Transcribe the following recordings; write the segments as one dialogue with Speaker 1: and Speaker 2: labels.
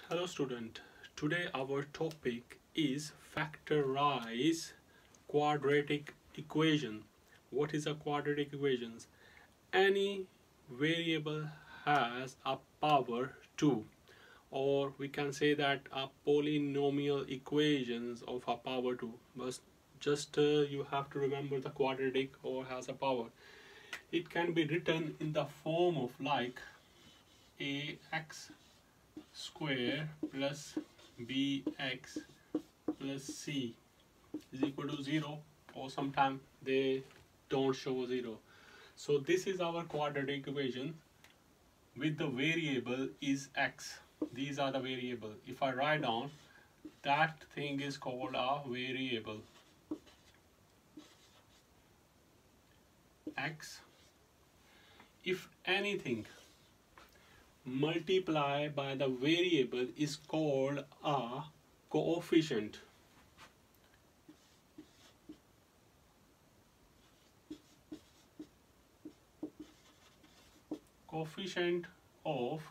Speaker 1: Hello student, today our topic is factorize quadratic equation. What is a quadratic equation? Any variable has a power 2, or we can say that a polynomial equations of a power 2, but just you have to remember the quadratic or has a power. It can be written in the form of like ax square plus bx plus c is equal to 0, or sometimes they don't show 0. So this is our quadratic equation with the variable is x. These are the variable. If I write down, that thing is called a variable x. If anything multiply by the variable is called a coefficient. Coefficient of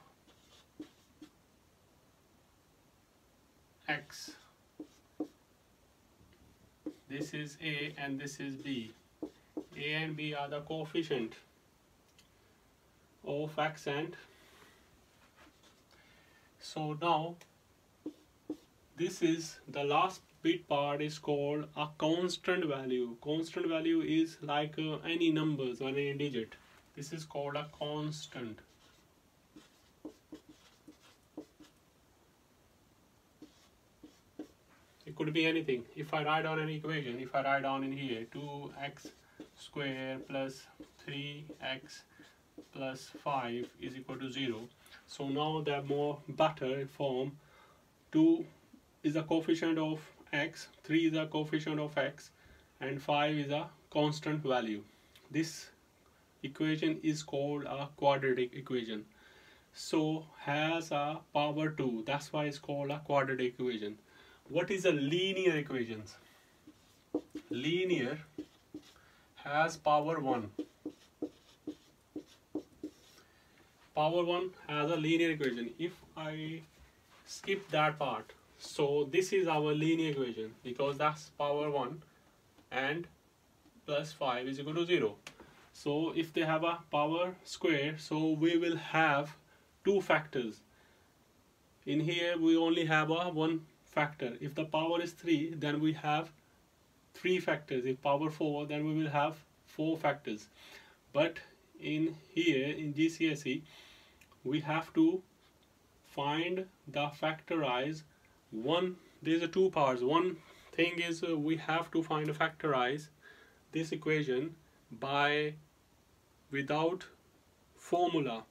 Speaker 1: x. This is a and this is b. A and b are the coefficient of x, and so now this is the last bit part is called a constant value. Constant value is like any numbers or any digit. This is called a constant. It could be anything. If I write down an equation, if I write down in here 2x square plus 3x plus 5 is equal to 0. So now the more better form, 2 is a coefficient of x, 3 is a coefficient of x, and 5 is a constant value. This equation is called a quadratic equation. So has a power 2. That's why it's called a quadratic equation. What is a linear equation? Linear has power 1. Power 1 has a linear equation. If I skip that part, so this is our linear equation because that's power 1 and plus 5 is equal to 0. So if they have a power square, so we will have two factors. In here we only have a one factor. If the power is 3, then we have 3 factors. If power 4, then we will have 4 factors. But in here in GCSE, we have to find the factorize one. There's a two parts. One thing is we have to find a factorize this equation by without formula.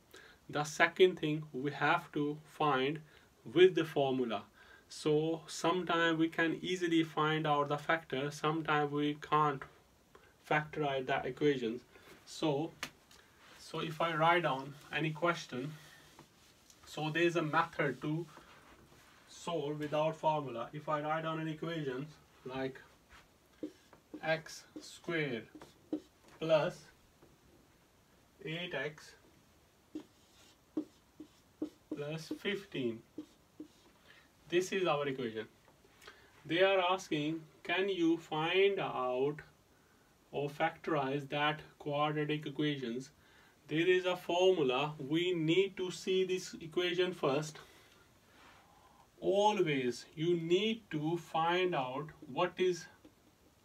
Speaker 1: The second thing we have to find with the formula. So sometimes we can easily find out the factor, sometimes we can't factorize the equations. So if I write down any question, so there's a method to solve without formula. If I write down an equation like x squared plus 8x plus 15. This is our equation. They are asking, can you find out or factorize that quadratic equations? There is a formula. We need to see this equation first. Always you need to find out what is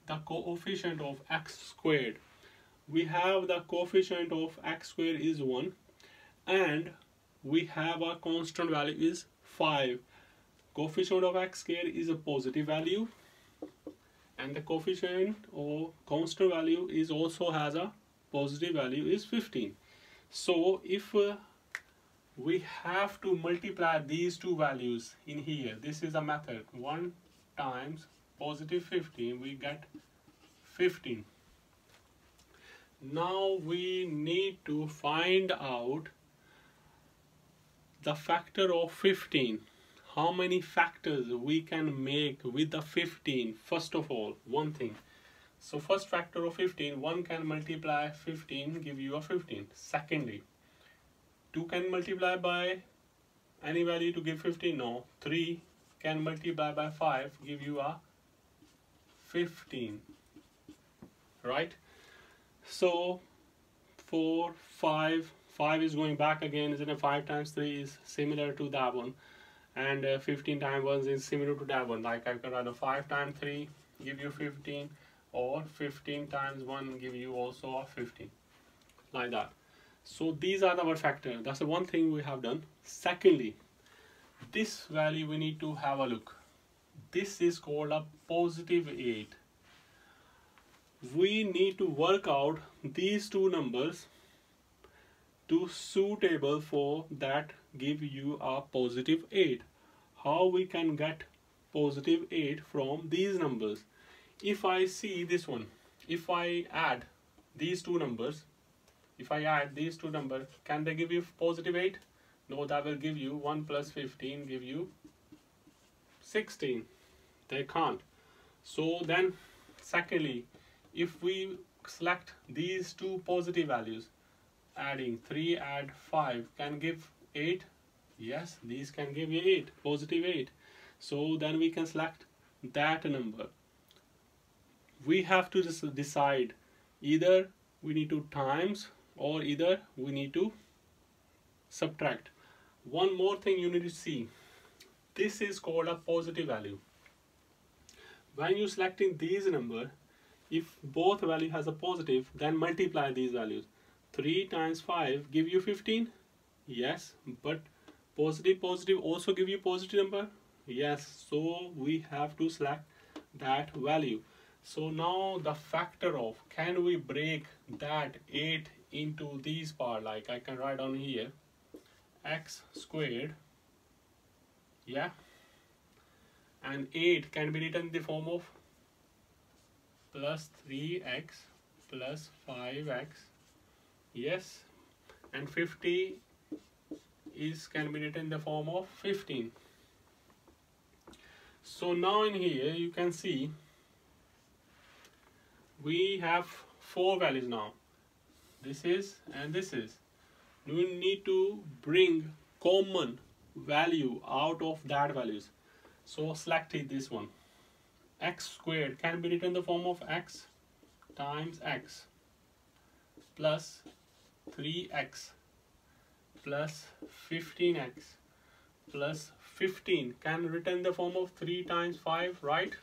Speaker 1: the coefficient of x squared. We have the coefficient of x squared is 1, and we have a constant value is 5. Coefficient of x squared is a positive value, and the coefficient or constant value is also has a positive value is 15. So if we have to multiply these two values in here, this is a method. 1 times positive 15, we get 15. Now we need to find out the factor of 15. How many factors we can make with the 15? First of all, one thing. So first factor of 15, 1 can multiply 15, give you a 15. Secondly, 2 can multiply by any value to give 15? No. 3 can multiply by 5 give you a 15, right? So 4, 5, 5 is going back again, isn't it? 5 times 3 is similar to that one, and 15 times 1 is similar to that one. Like I can write 5 times 3 give you 15, or 15 times 1 give you also a 15, like that. So these are our factors. That's the one thing we have done. Secondly, this value we need to have a look. This is called a positive 8. We need to work out these two numbers to suitable for that give you a positive 8. How we can get positive 8 from these numbers? If I see this one, if I add these two numbers, can they give you positive 8? No, that will give you 1 plus 15 give you 16. They can't. So then, secondly, if we select these two positive values, adding 3 add 5 can give 8. Yes, these can give you 8, positive 8. So then we can select that number. We have to just decide either we need to times or either we need to subtract. One more thing you need to see. This is called a positive value. When you selecting these number, if both value has a positive, then multiply these values. 3 times 5 give you 15. Yes, but positive also give you positive number. Yes, so we have to select that value. So now the factor of, can we break that 8 into these part? Like I can write down here x squared, yeah, and 8 can be written in the form of plus 3x plus 5x, yes, and 50 can be written in the form of 15. So now in here you can see we have 4 values now. This is and this is. We need to bring common value out of that values. So select this one. X squared can be written in the form of x times x plus 3x plus 15x plus 15 can be written in the form of 3 times 5, right?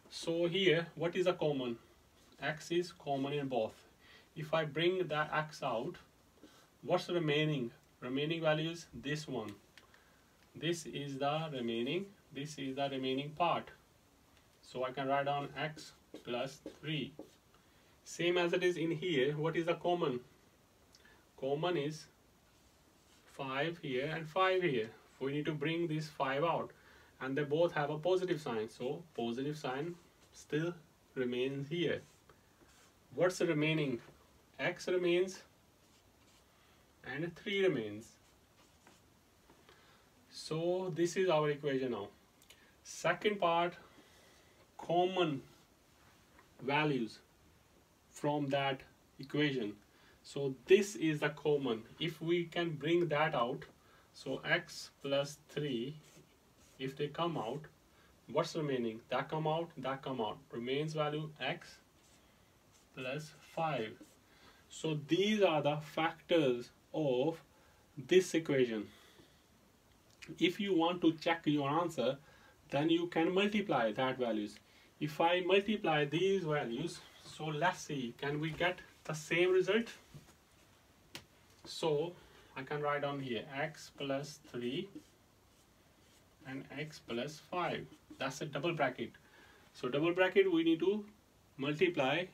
Speaker 1: So here, what is a common? X is common in both. If I bring that x out, what's the remaining? Remaining value is this one. This is the remaining part. So I can write down x plus 3. Same as it is in here, what is the common? Common is 5 here and 5 here. We need to bring this 5 out. And they both have a positive sign, so positive sign still remains here. What's the remaining? X remains and 3 remains. So this is our equation now. Second part, common values from that equation. So this is the common. If we can bring that out, so x plus 3, if they come out, what's remaining? That come out, that come out. Remains value x plus 5. So these are the factors of this equation. If you want to check your answer, then you can multiply that values. If I multiply these values, so let's see, can we get the same result? So I can write down here x plus 3 and x plus 5. That's a double bracket. So double bracket, we need to multiply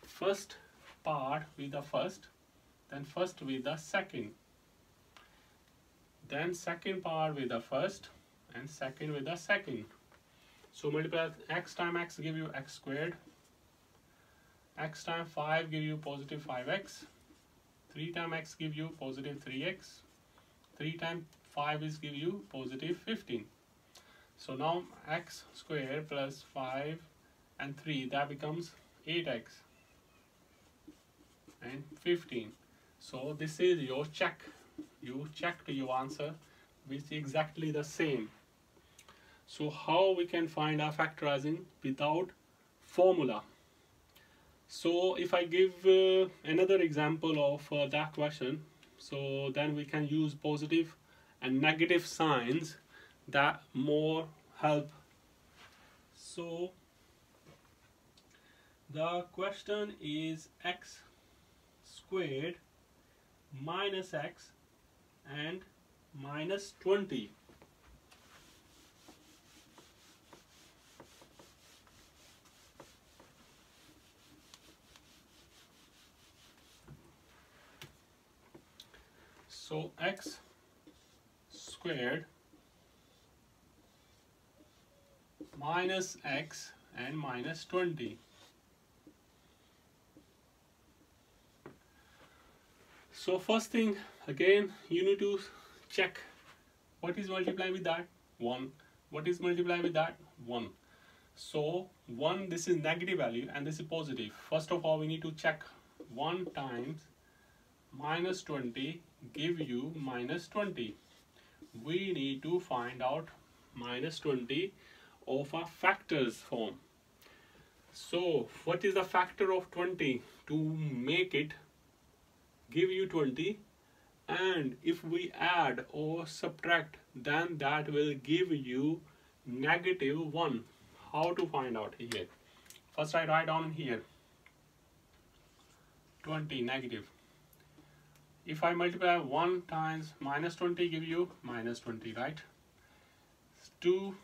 Speaker 1: first part with the first, then first with the second, then second part with the first, and second with the second. So multiply x times x give you x squared, x times 5 give you positive 5x, 3 times x give you positive 3x, 3 times 5 is give you positive 15. So now x squared plus 5 and 3, that becomes 8x and 15. So this is your check you checked your answer which is exactly the same. So how we can find our factorizing without formula? So if I give another example of that question, so then we can use positive and negative signs that more help. So the question is x squared minus x and minus 20. So x squared minus x and minus 20. So first thing, again you need to check what is multiplied with that 1, what is multiplied with that 1. So 1, this is negative value and this is positive. First of all we need to check 1 times minus 20 give you minus 20. We need to find out minus 20 of a factors form. So what is the factor of 20 to make it give you 20, and if we add or subtract then that will give you negative 1. How to find out here? First I write down here 20 negative. If I multiply 1 times minus 20 give you minus 20, right? 2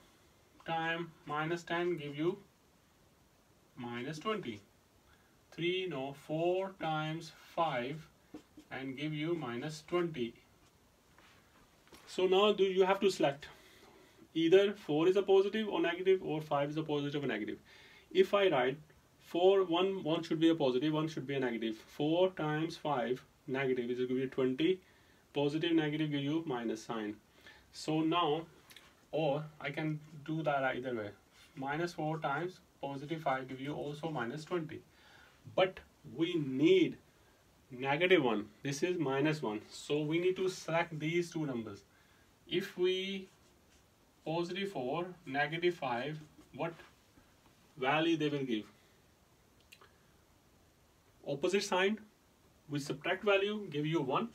Speaker 1: times minus 10 give you minus 20. 4 times 5 and give you minus 20. So now you have to select either 4 is a positive or negative or 5 is a positive or negative. If I write 4, 1 should be a positive, 1 should be a negative. 4 times 5 negative is going to give you 20, positive negative give you minus sign. So now, or I can do that either way. Minus 4 times positive 5 give you also minus 20. But we need negative 1. This is minus 1. So we need to select these two numbers. If we positive 4, negative 5, what value they will give? Opposite sign, we subtract value, give you 1.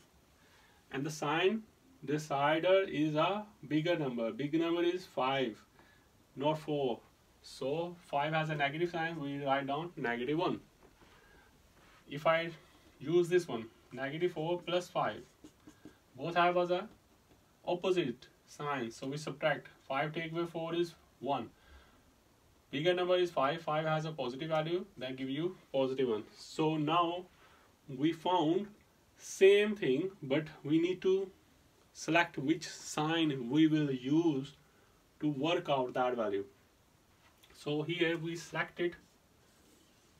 Speaker 1: And the sign decider is a bigger number. Big number is 5, not 4. So 5 has a negative sign, we write down negative 1. If I use this one, negative 4 plus 5, both have as a opposite sign, so we subtract. 5 take away 4 is 1. Bigger number is 5, 5 has a positive value, that give you positive 1. So now we found same thing, but we need to select which sign we will use to work out that value. So here we selected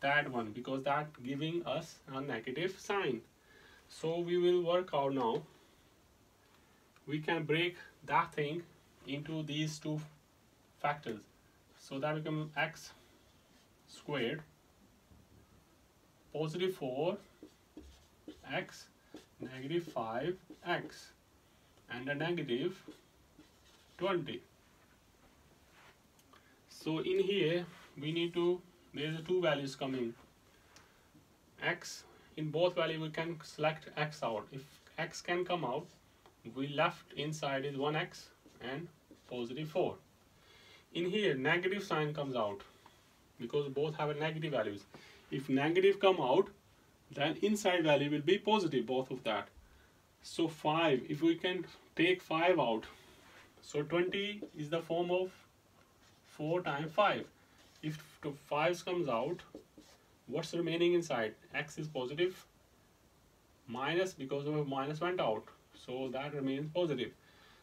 Speaker 1: that one because that giving us a negative sign. So we will work out now. We can break that thing into these two factors. So that becomes x squared positive 4 x negative 5 x and a negative 20. So in here we need to, there's two values coming. X, in both values we can select x out. If x can come out, we left inside is 1x and positive 4. In here negative sign comes out because both have a negative values. If negative come out, then inside value will be positive, both of that. So 5, if we can take 5 out, so 20 is the form of 4 times 5. If 5 comes out, what's remaining inside? X is positive, minus because of minus went out, so that remains positive.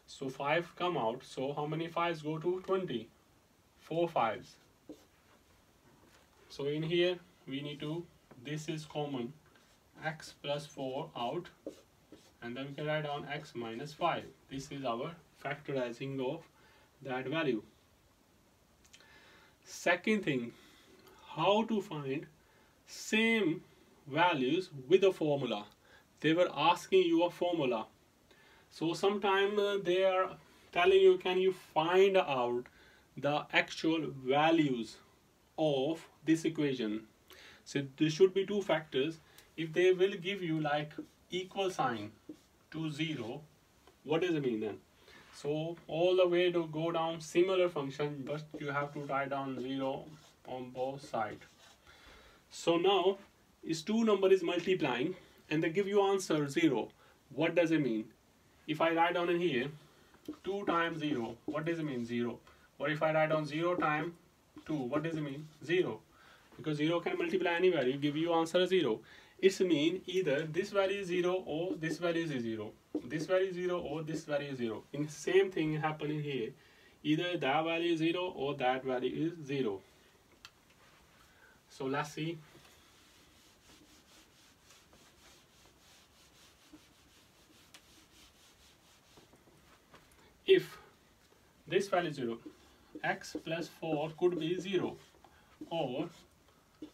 Speaker 1: So 5 come out, so how many 5s go to 20? 4 5s. So in here we need to, this is common, x plus 4 out, and then we can write down x minus 5. This is our factorizing of that value. Second thing, how to find same values with a formula. They were asking you a formula. So sometimes they are telling you, can you find out the actual values of this equation? So there should be two factors. If they will give you like equal sign to 0, what does it mean then? So all the way to go down similar function, but you have to write down 0 on both sides. So now is two number is multiplying and they give you answer 0. What does it mean? If I write down in here 2 times 0, what does it mean? 0. Or if I write down 0 times 2, what does it mean? 0. Because 0 can multiply any value, give you answer 0. It means either this value is 0 or this value is 0. This value is 0 or this value is 0. In same thing happening here. Either that value is 0 or that value is 0. So let's see. If this value is 0, x plus 4 could be 0, or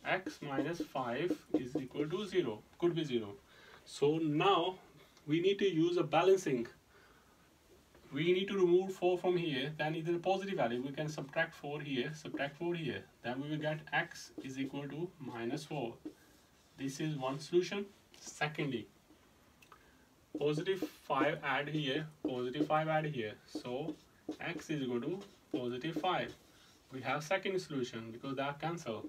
Speaker 1: x minus 5 is equal to 0, could be 0. So now we need to use a balancing. We need to remove 4 from here, then either a positive value, we can subtract 4 here, subtract 4 here, then we will get x is equal to minus 4. This is one solution. Secondly, positive 5 add here, positive 5 add here, so x is equal to positive 5. We have second solution because they are cancelled.